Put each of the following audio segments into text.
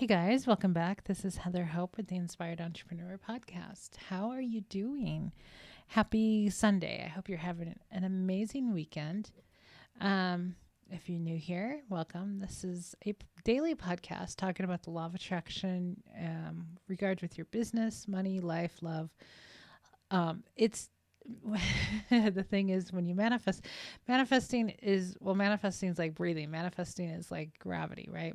Hey guys, welcome back. This is Heather Hope with the Inspired Entrepreneur Podcast. How are you doing? Happy Sunday. I hope you're having an amazing weekend. If you're new here, welcome. This is a daily podcast talking about the law of attraction, regards with your business, money, life, love. It's the thing is when you manifesting is like breathing. Manifesting is like gravity, right?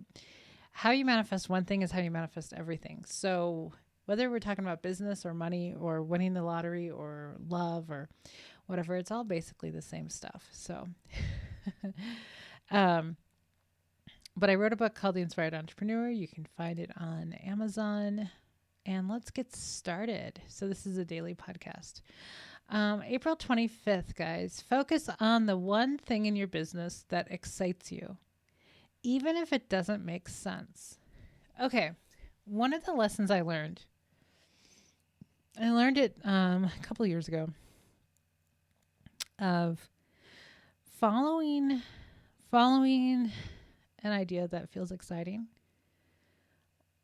How you manifest one thing is how you manifest everything. So whether we're talking about business or money or winning the lottery or love or whatever, it's all basically the same stuff. So, um, but I wrote a book called The Inspired Entrepreneur. You can find it on Amazon. And let's get started. So this is a daily podcast. April 25th, guys. Focus on the one thing in your business that excites you, even if it doesn't make sense. Okay, one of the lessons I learned it a couple of years ago, of following an idea that feels exciting.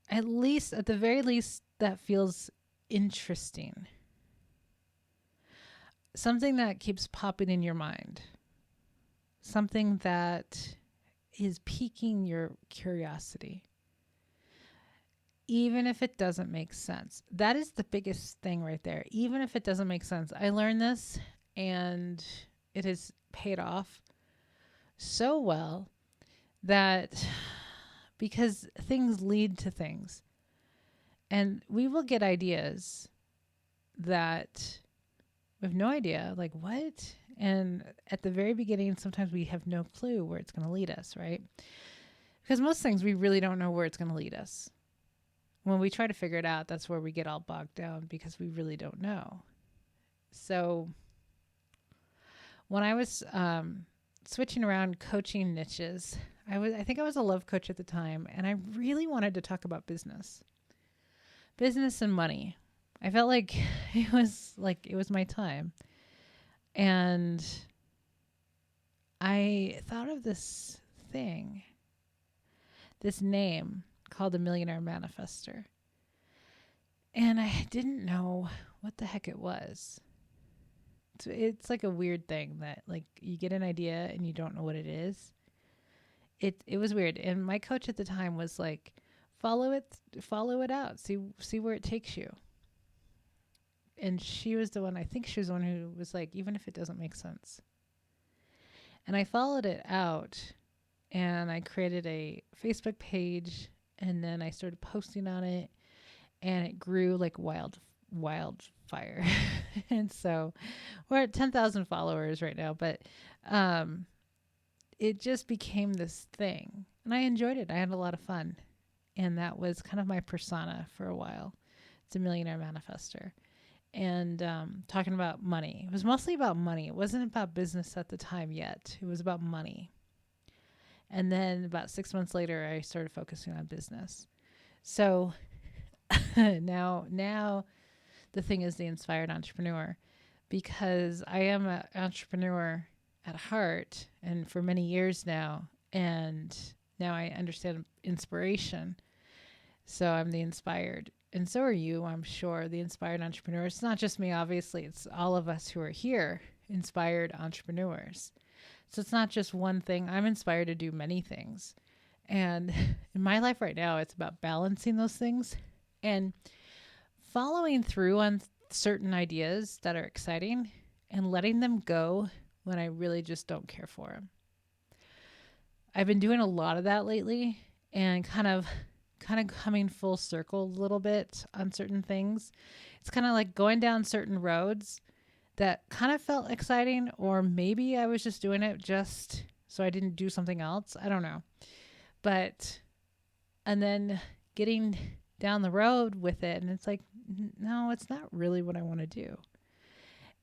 At the very least, that feels interesting. Something that keeps popping in your mind. Something that is piquing your curiosity, even if it doesn't make sense. That is the biggest thing right there. Even if it doesn't make sense. I learned this and it has paid off so well that because things lead to things, and we will get ideas that we have no idea, like what? And at the very beginning, sometimes we have no clue where it's going to lead us, right? Because most things we really don't know where it's going to lead us. When we try to figure it out, that's where we get all bogged down because we really don't know. So when I was switching around coaching niches, I think I was a love coach at the time, and I really wanted to talk about business and money. I felt like it was my time. And I thought of this name called the Millionaire Manifester. And I didn't know what the heck it was. It's like a weird thing that like you get an idea and you don't know what it is. It was weird. And my coach at the time was like, follow it out, see where it takes you. And I think she was the one who was like, even if it doesn't make sense. And I followed it out, and I created a Facebook page, and then I started posting on it, and it grew like wildfire. And so we're at 10,000 followers right now, but it just became this thing, and I enjoyed it. I had a lot of fun, and that was kind of my persona for a while. It's a Millionaire Manifester. And talking about money. It was mostly about money. It wasn't about business at the time yet. It was about money. And then about 6 months later, I started focusing on business. So now the thing is the Inspired Entrepreneur, because I am an entrepreneur at heart and for many years now. And now I understand inspiration. So I'm the inspired. And so are you, I'm sure, the inspired entrepreneur. It's not just me, obviously. It's all of us who are here, inspired entrepreneurs. So it's not just one thing. I'm inspired to do many things. And in my life right now, it's about balancing those things and following through on certain ideas that are exciting and letting them go when I really just don't care for them. I've been doing a lot of that lately, and kind of coming full circle a little bit on certain things. It's kind of like going down certain roads that kind of felt exciting, or maybe I was just doing it just so I didn't do something else. I don't know. And then getting down the road with it, and it's like, no, it's not really what I want to do.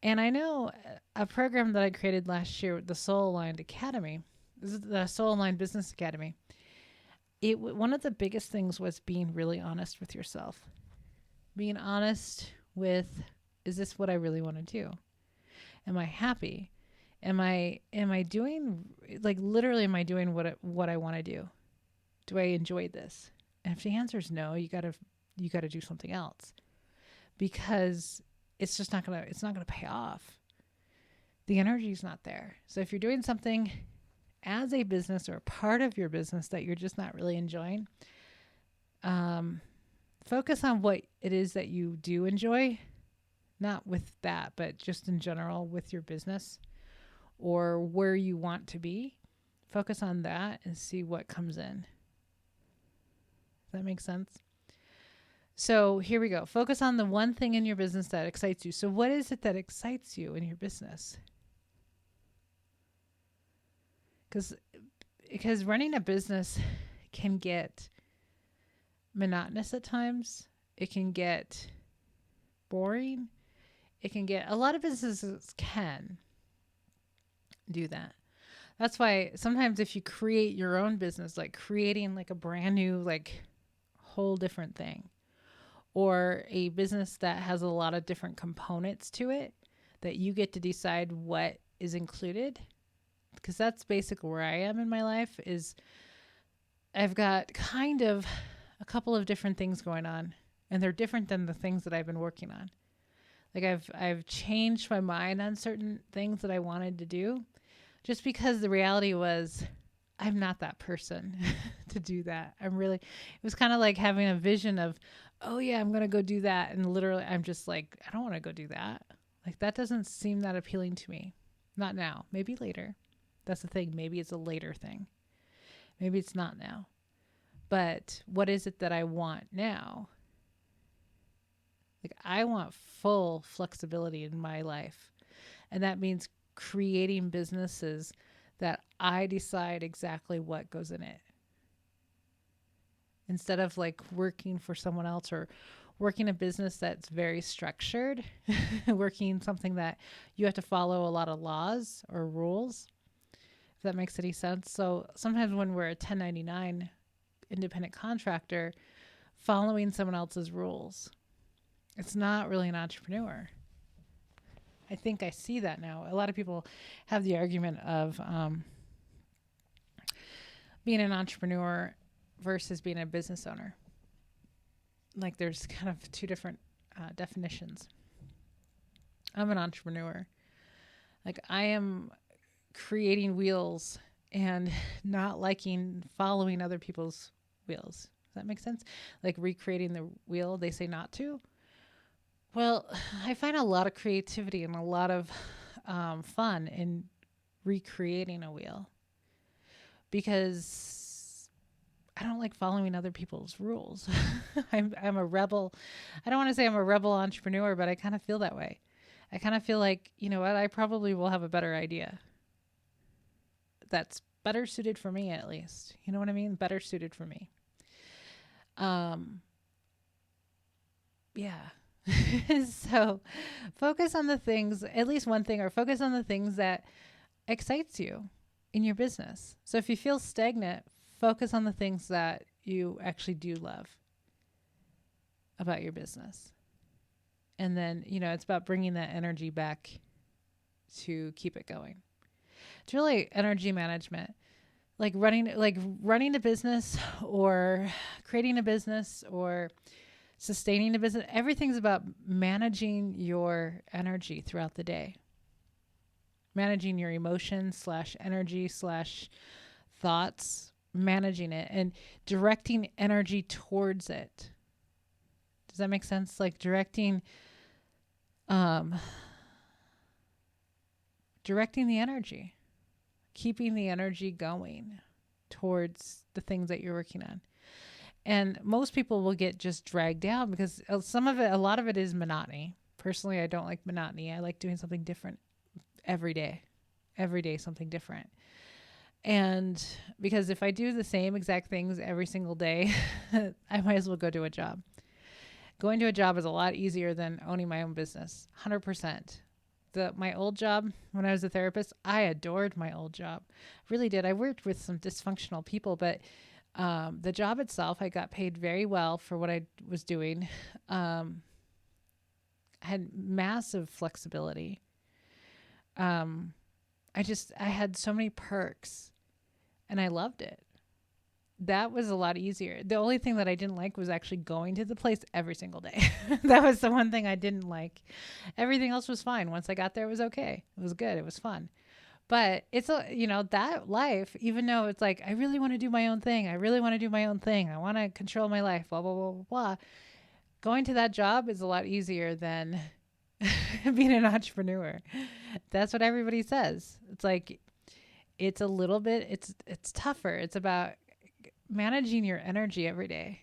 And I know a program that I created last year, the Soul Aligned Academy, the Soul Aligned Business Academy. One of the biggest things was being really honest with yourself. Being honest with, is this what I really want to do? Am I happy? Am I doing, like, literally, am I doing what I want to do? Do I enjoy this? And if the answer is no, you gotta do something else, because it's not gonna pay off. The energy's not there. So if you're doing something as a business or part of your business that you're just not really enjoying, focus on what it is that you do enjoy, not with that, but just in general with your business or where you want to be. Focus on that and see what comes in. Does that make sense? So here we go. Focus on the one thing in your business that excites you. So what is it that excites you in your business? Because running a business can get monotonous at times. It can get boring. It can get, a lot of businesses can do that. That's why sometimes if you create your own business, like creating like a brand new, like whole different thing, or a business that has a lot of different components to it that you get to decide what is included, because that's basically where I am in my life. Is I've got kind of a couple of different things going on, and they're different than the things that I've been working on. Like I've changed my mind on certain things that I wanted to do, just because the reality was I'm not that person to do that. It was kind of like having a vision of, oh yeah, I'm going to go do that. And literally I'm just like, I don't want to go do that. Like that doesn't seem that appealing to me. Not now, maybe later. That's the thing. Maybe it's a later thing. Maybe it's not now. But what is it that I want now? Like I want full flexibility in my life. And that means creating businesses that I decide exactly what goes in it. Instead of like working for someone else or working a business that's very structured, working something that you have to follow a lot of laws or rules, if that makes any sense. So sometimes when we're a 1099 independent contractor, following someone else's rules, it's not really an entrepreneur. I think I see that now. A lot of people have the argument of being an entrepreneur versus being a business owner. Like there's kind of two different definitions. I'm an entrepreneur. Like I am creating wheels and not liking following other people's wheels. Does that make sense? Like recreating the wheel, they say not to. Well, I find a lot of creativity and a lot of fun in recreating a wheel, because I don't like following other people's rules. I'm a rebel. I don't want to say I'm a rebel entrepreneur, but I kind of feel that way. I kind of feel like, you know what, I probably will have a better idea that's better suited for me, at least. You know what I mean? Better suited for me. Yeah. So focus on the things, at least one thing, or focus on the things that excites you in your business. So if you feel stagnant, focus on the things that you actually do love about your business. And then, you know, it's about bringing that energy back to keep it going. It's really energy management. Like running a business or creating a business or sustaining a business, everything's about managing your energy throughout the day. Managing your emotions / energy / thoughts, managing it and directing energy towards it. Does that make sense? Like directing the energy, keeping the energy going towards the things that you're working on. And most people will get just dragged down because a lot of it is monotony. Personally, I don't like monotony. I like doing something different every day, something different. And because if I do the same exact things every single day, I might as well go do a job. Going to a job is a lot easier than owning my own business. 100%. My old job when I was a therapist, I adored my old job. Really did. I worked with some dysfunctional people, but the job itself, I got paid very well for what I was doing. I had massive flexibility. I had so many perks and I loved it. that was a lot easier. The only thing that I didn't like was actually going to the place every single day. That was the one thing I didn't like. Everything else was fine. Once I got there, it was okay. It was good. It was fun. But it's that life, even though it's like, I really want to do my own thing. I really want to do my own thing. I want to control my life, blah, blah, blah, blah, blah. Going to that job is a lot easier than being an entrepreneur. That's what everybody says. It's like, it's a little bit, it's tougher. It's about managing your energy every day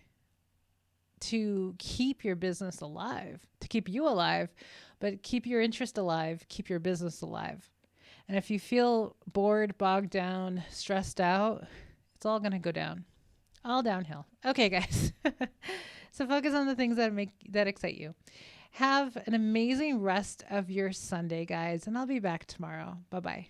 to keep your business alive, to keep you alive, but keep your interest alive, keep your business alive. And if you feel bored, bogged down, stressed out, it's all going to go down, all downhill. Okay, guys. So focus on the things that excite you. Have an amazing rest of your Sunday, guys, and I'll be back tomorrow. Bye-bye.